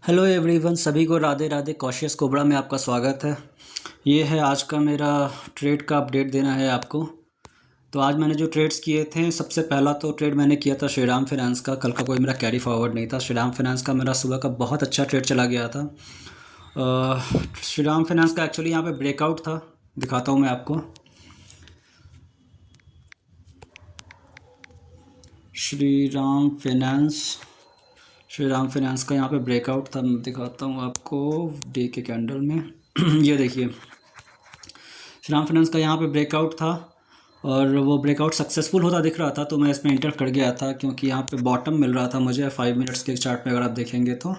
Hello everyone, सभी को Radhe Radhe. Cautious cobra में आपका स्वागत है। ये है आज का मेरा ट्रेड का अपडेट देना है आपको। तो आज मैंने जो ट्रेड्स किए थे, सबसे पहला तो ट्रेड मैंने किया था श्रीराम फाइनेंस का। कल का कोई मेरा कैरी फॉरवर्ड नहीं था। श्रीराम फाइनेंस का मेरा सुबह का बहुत अच्छा ट्रेड चला गया था। श्रीराम फाइनेंस का एक्चुअली यहाँ पे ब्रेकआउट था, दिखाता हूँ मैं आपको। श्रीराम फाइनेंस श्रीराम फाइनेंस का यहाँ पे ब्रेकआउट था, मैं दिखाता हूँ आपको डे के कैंडल में। ये देखिए, श्रीराम फाइनेंस का यहाँ पे ब्रेकआउट था और वो ब्रेकआउट सक्सेसफुल होता दिख रहा था, तो मैं इसमें इंटर कर गया था क्योंकि यहाँ पे बॉटम मिल रहा था मुझे 5 मिनट्स के चार्ट में। अगर आप देखेंगे तो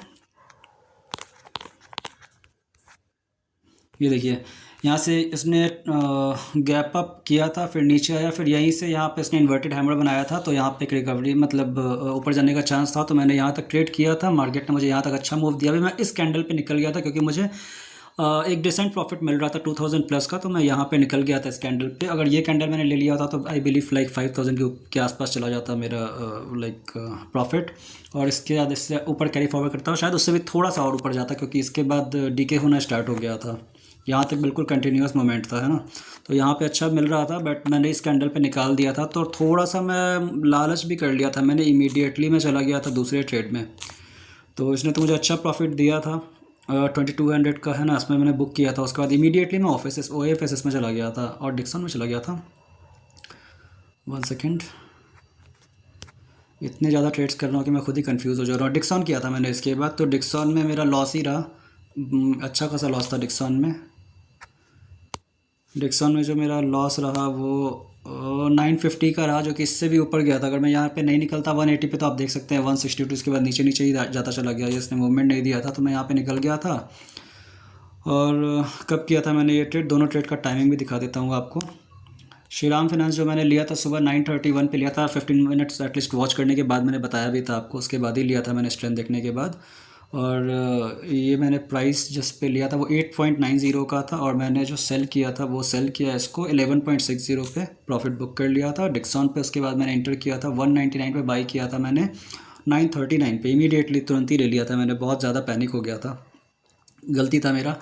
ये देखिए, यहाँ से इसने गैप अप किया था, फिर नीचे आया, फिर यहीं से यहाँ पे इसने इन्वर्टेड हैमर बनाया था। तो यहाँ पे एक रिकवरी मतलब ऊपर जाने का चांस था, तो मैंने यहाँ तक ट्रेड किया था। मार्केट ने मुझे यहाँ तक अच्छा मूव दिया भी। मैं इस कैंडल पे निकल गया था क्योंकि मुझे एक डिसेंट प्रॉफिट मिल रहा था 2000 प्लस का, तो मैं यहाँ पे निकल गया था इस कैंडल पे। अगर ये कैंडल मैंने ले लिया था तो आई बिलीव लाइक 5000 के आसपास चला जाता मेरा लाइक प्रॉफिट। और इसके बाद इससे ऊपर कैरी फॉरवर्ड करता हूँ, शायद उससे भी थोड़ा सा और ऊपर जाता, क्योंकि इसके बाद डीके होना स्टार्ट हो गया था। यहाँ तक बिल्कुल कंटिन्यूस मोमेंट था, है ना। तो यहाँ पे अच्छा मिल रहा था, बट मैंने इस कैंडल पे निकाल दिया था। तो थोड़ा सा मैं लालच भी कर लिया था मैंने, इमीडिएटली मैं चला गया था दूसरे ट्रेड में। तो इसने तो मुझे अच्छा प्रॉफिट दिया था 2200 का, है ना। इसमें मैंने बुक किया था। उसके बाद इमीडिएटली मैं OFS में चला गया था और डिक्सन में चला गया था। 1 सेकेंड, इतने ज़्यादा ट्रेड्स कर रहा हूँ कि मैं खुद ही कंफ्यूज हो जा रहा हूँ। डिक्सन किया था मैंने इसके बाद, तो डिक्सन में मेरा लॉस ही रहा। अच्छा खासा लॉस था डिक्सन में। डिक्सन में जो मेरा लॉस रहा वो 950 का रहा, जो कि इससे भी ऊपर गया था। अगर मैं यहाँ पे नहीं निकलता 180 पे, तो आप देख सकते हैं 162 इसके बाद नीचे नीचे ही जाता चला गया। ये इसने मूवमेंट नहीं दिया था, तो मैं यहाँ पे निकल गया था। और कब किया था मैंने ये ट्रेड, दोनों ट्रेड का टाइमिंग भी दिखा देता हूँ आपको। श्रीराम फाइनेंस जो मैंने लिया था सुबह 9:31 पे लिया था। 15 मिनट्स एटलीस्ट वॉच करने के बाद मैंने बताया भी था आपको, उसके बाद ही लिया था मैंने स्ट्रेंथ देखने के बाद। और ये मैंने प्राइस जिस पे लिया था वो 8.90 का था, और मैंने जो सेल किया था वो सेल किया इसको 11.60 पे, प्रॉफिट बुक कर लिया था। डिक्सन पे उसके बाद मैंने इंटर किया था 199 पे, बाई किया था मैंने 939 पे, इमीडिएटली तुरंत ही ले लिया था मैंने। बहुत ज़्यादा पैनिक हो गया था, गलती था मेरा।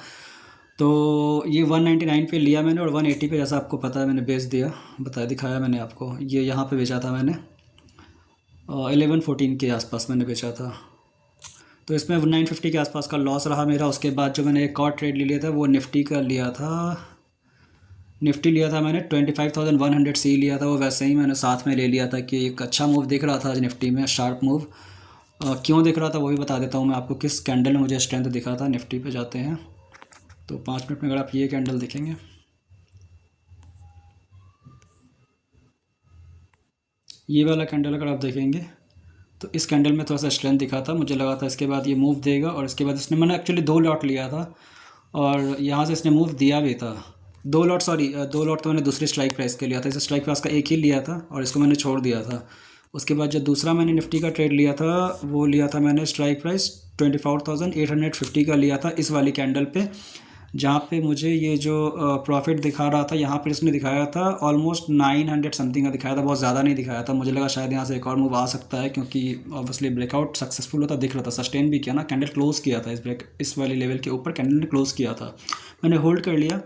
तो ये 199 पे लिया मैंने, और 180 पे जैसा आपको पता है मैंने बेच दिया, दिखाया मैंने आपको। ये यहाँ पे बेचा था मैंने 1114 के आसपास मैंने बेचा था। तो इसमें 950 के आसपास का लॉस रहा मेरा। उसके बाद जो मैंने एक और ट्रेड ले लिया था वो निफ्टी का लिया था। निफ्टी लिया था मैंने 25,100 सी लिया था। वो वैसे ही मैंने साथ में ले लिया था कि एक अच्छा मूव दिख रहा था आज निफ्टी में, शार्प मूव। क्यों दिख रहा था वो भी बता देता हूँ मैं आपको, किस कैंडल में मुझे स्ट्रेंथ दिखा था। निफ्टी पे जाते हैं तो 5 मिनट में अगर आप ये कैंडल देखेंगे, ये वाला कैंडल अगर आप देखेंगे तो इस कैंडल में थोड़ा सा स्ट्रेंथ दिखा था, मुझे लगा था इसके बाद ये मूव देगा। और इसके बाद इसने, मैंने एक्चुअली 2 लॉट लिया था और यहाँ से इसने मूव दिया भी था। 2 लॉट, सॉरी 2 लॉट तो मैंने दूसरी स्ट्राइक प्राइस के लिया था। इस स्ट्राइक प्राइस का एक ही लिया था और इसको मैंने छोड़ दिया था। उसके बाद जो दूसरा मैंने निफ्टी का ट्रेड लिया था वो लिया था मैंने स्ट्राइक प्राइस 24,850 का लिया था, इस वाली कैंडल पे, जहाँ पे मुझे ये जो प्रॉफिट दिखा रहा था यहाँ पर इसने दिखाया था ऑलमोस्ट 900 समथिंग का दिखाया था, बहुत ज़्यादा नहीं दिखाया था। मुझे लगा शायद यहाँ से एक और मूव आ सकता है, क्योंकि ऑब्वियसली ब्रेकआउट सक्सेसफुल होता दिख रहा था। सस्टेन भी किया ना, कैंडल क्लोज किया था इस वाली लेवल के ऊपर कैंडल ने क्लोज किया था। मैंने होल्ड कर लिया,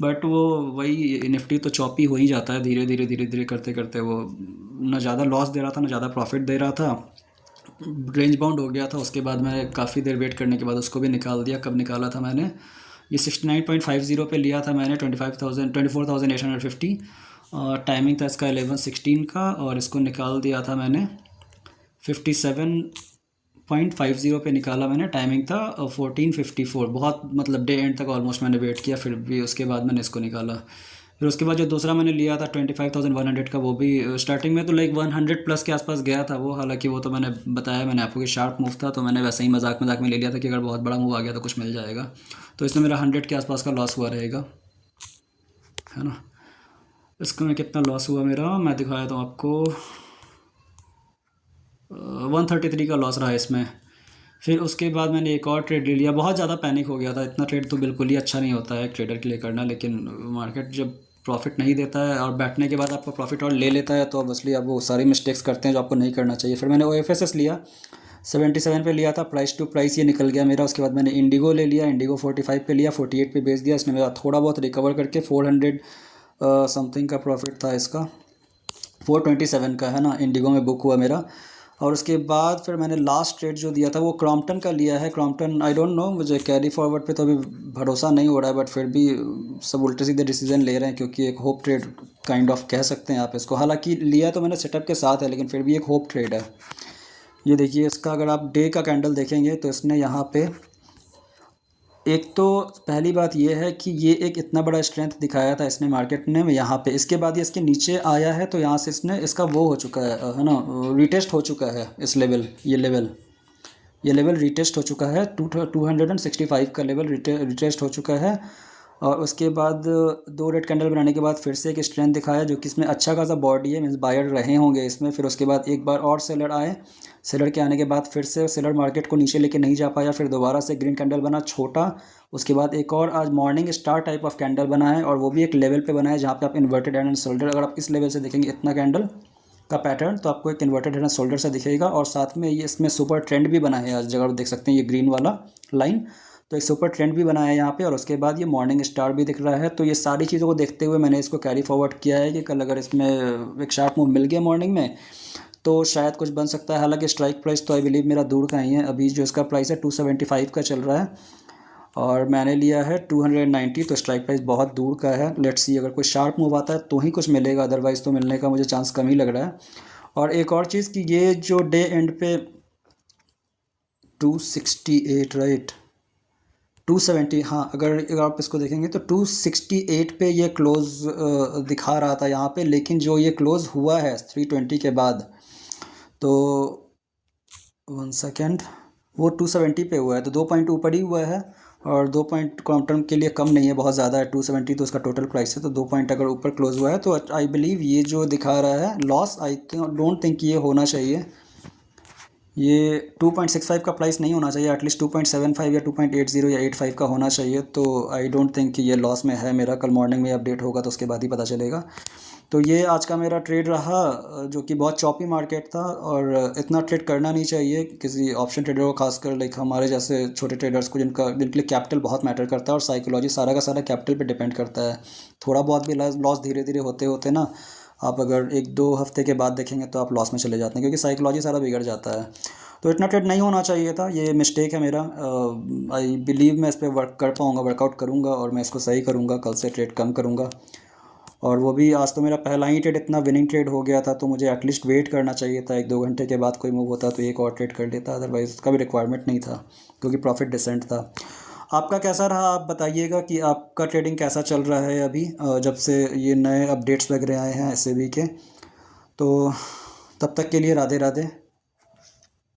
बट वो वही निफ्टी तो चॉपी हो ही जाता है, धीरे धीरे धीरे धीरे करते करते वो ना ज़्यादा लॉस दे रहा था ना ज़्यादा प्रॉफिट दे रहा था। रेंज बाउंड हो गया था। उसके बाद मैं काफ़ी देर वेट करने के बाद उसको भी निकाल दिया। कब निकाला था मैंने, ये 69.50 पे लिया था मैंने 24,850। टाइमिंग था इसका 11:16 का, और इसको निकाल दिया था मैंने 57.50 पे निकाला मैंने। टाइमिंग था 14:54। बहुत मतलब डे एंड तक ऑलमोस्ट मैंने वेट किया, फिर भी उसके बाद मैंने इसको निकाला। फिर उसके बाद जो दूसरा मैंने लिया था 25,100 का, वो भी स्टार्टिंग में तो लाइक 100 प्लस के आसपास गया था वो। हालांकि वो तो मैंने बताया मैंने आपको कि शार्प मूव था, तो मैंने वैसे ही मजाक मजाक में ले लिया था कि अगर बहुत बड़ा मूव आ गया तो कुछ मिल जाएगा। तो इसमें मेरा 100 के आसपास का लॉस हुआ रहेगा, है ना। इसको में कितना लॉस हुआ मेरा मैं दिखाया था आपको, 133 का लॉस रहा इसमें। फिर उसके बाद मैंने एक और ट्रेड ले लिया। बहुत ज़्यादा पैनिक हो गया था। इतना ट्रेड तो बिल्कुल ही अच्छा नहीं होता है एक ट्रेडर के लिए करना, लेकिन मार्केट जब प्रॉफिट नहीं देता है और बैठने के बाद आपका प्रॉफिट और ले लेता है, तो ऑब्वियसली आप वो सारी मिस्टेक्स करते हैं जो आपको नहीं करना चाहिए। फिर मैंने OFSS लिया 77 पे लिया था, प्राइस टू प्राइस ये निकल गया मेरा। उसके बाद मैंने इंडिगो ले लिया, इंडिगो 45 पे लिया, 48 पे बेच दिया। इसने मेरा थोड़ा बहुत रिकवर करके 400 समथिंग का प्रॉफिट था इसका, 427 का है ना, इंडिगो में बुक हुआ मेरा। और उसके बाद फिर मैंने लास्ट ट्रेड जो दिया था वो क्रॉम्पटन का लिया है। क्रॉम्पटन आई डोंट नो, मुझे कैरी फॉरवर्ड पे तो अभी भरोसा नहीं हो रहा है, बट फिर भी सब उल्टे सीधे डिसीजन ले रहे हैं, क्योंकि एक होप ट्रेड काइंड ऑफ कह सकते हैं आप इसको। हालांकि लिया तो मैंने सेटअप के साथ है, लेकिन फिर भी एक होप ट्रेड है। ये देखिए इसका, अगर आप डे का कैंडल देखेंगे तो इसने यहाँ पे, एक तो पहली बात ये है कि ये एक इतना बड़ा स्ट्रेंथ दिखाया था इसने मार्केट ने यहाँ पे। इसके बाद ये इसके नीचे आया है, तो यहाँ से इसने इसका वो हो चुका है ना, रिटेस्ट हो चुका है इस लेवल, ये लेवल रिटेस्ट हो चुका है। 265 का लेवल रिटेस्ट हो चुका है। और उसके बाद दो रेड कैंडल बनाने के बाद फिर से एक स्ट्रेंथ दिखाया, जो कि इसमें अच्छा खासा बॉडी है, मीन्स बायर रहे होंगे इसमें। फिर उसके बाद एक बार और सेलर आए, सेलर के आने के बाद फिर से सेलर मार्केट को नीचे लेके नहीं जा पाया, फिर दोबारा से ग्रीन कैंडल बना छोटा। उसके बाद एक और आज morning star type of candle बना है, और वो भी एक लेवल पे बना है जहाँ पे आप इन्वर्टेड हैंड एंड शोल्डर, अगर आप इस लेवल से देखेंगे इतना कैंडल का पैटर्न, तो आपको एक इन्वर्टेड हैंड एंड शोल्डर से दिखेगा। और साथ में ये इसमें सुपर ट्रेंड भी बना है आज, जगह आप देख सकते हैं ये ग्रीन वाला लाइन, तो एक सुपर ट्रेंड भी बना है यहाँ पे। और उसके बाद ये मॉर्निंग स्टार भी दिख रहा है। तो ये सारी चीज़ों को देखते हुए मैंने इसको कैरी फॉरवर्ड किया है कि कल अगर इसमें एक शार्प मूव मिल गया मॉर्निंग में तो शायद कुछ बन सकता है। हालांकि स्ट्राइक प्राइस तो आई बिलीव मेरा दूर का ही है, अभी जो इसका प्राइस है 275 का चल रहा है, और मैंने लिया है 290, तो स्ट्राइक प्राइस बहुत दूर का है। लेट्स सी, अगर कोई शार्प मूव आता है तो ही कुछ मिलेगा, अदरवाइज़ तो मिलने का मुझे चांस कम ही लग रहा है। और एक और चीज़ कि ये जो डे एंड पे 268 राइट, 270, हाँ, अगर आप इसको देखेंगे तो 268 पे ये क्लोज़ दिखा रहा था यहाँ पे, लेकिन जो ये क्लोज़ हुआ है 320 के बाद, तो 1 सेकेंड, वो 270 पे हुआ है, तो 2 पॉइंट ऊपर ही हुआ है, और 2 पॉइंट क्वांटम के लिए कम नहीं है, बहुत ज़्यादा है। 270 तो उसका टोटल प्राइस है, तो 2 पॉइंट अगर ऊपर क्लोज हुआ है तो आई बिलीव ये जो दिखा रहा है लॉस, आई डोंट थिंक ये होना चाहिए। ये 2.65 का प्राइस नहीं होना चाहिए, एटलीस्ट 2.75 या 2.80 या 85 का होना चाहिए। तो आई डोंट थिंक कि ये लॉस में है मेरा। कल मॉर्निंग में अपडेट होगा तो उसके बाद ही पता चलेगा। तो ये आज का मेरा ट्रेड रहा, जो कि बहुत चॉपी मार्केट था, और इतना ट्रेड करना नहीं चाहिए किसी ऑप्शन ट्रेडर को, खासकर लाइक हमारे जैसे छोटे ट्रेडर्स को, जिनके लिए कैपिटल बहुत मैटर करता है, और साइकोलॉजी सारा का सारा कैपिटल पे डिपेंड करता है। थोड़ा बहुत भी लॉस धीरे धीरे होते होते ना, आप अगर 1-2 हफ्ते के बाद देखेंगे तो आप लॉस में चले जाते हैं, क्योंकि साइकोलॉजी सारा बिगड़ जाता है। तो इतना ट्रेड नहीं होना चाहिए था, ये मिस्टेक है मेरा। आई बिलीव मैं इस पर वर्क कर पाऊँगा, वर्कआउट करूँगा, और मैं इसको सही करूँगा, कल से ट्रेड कम करूँगा। और वो भी आज तो मेरा पहला ही ट्रेड इतना विनिंग ट्रेड हो गया था, तो मुझे एटलीस्ट वेट करना चाहिए था, 1-2 घंटे के बाद कोई मूव होता तो एक और ट्रेड कर लेता, अदरवाइज़ उसका भी रिक्वायरमेंट नहीं था, क्योंकि प्रॉफिट डिसेंट था। आपका कैसा रहा, आप बताइएगा कि आपका ट्रेडिंग कैसा चल रहा है अभी, जब से ये नए अपडेट्स वगैरह आए हैं SEBI के। तो तब तक के लिए राधे राधे।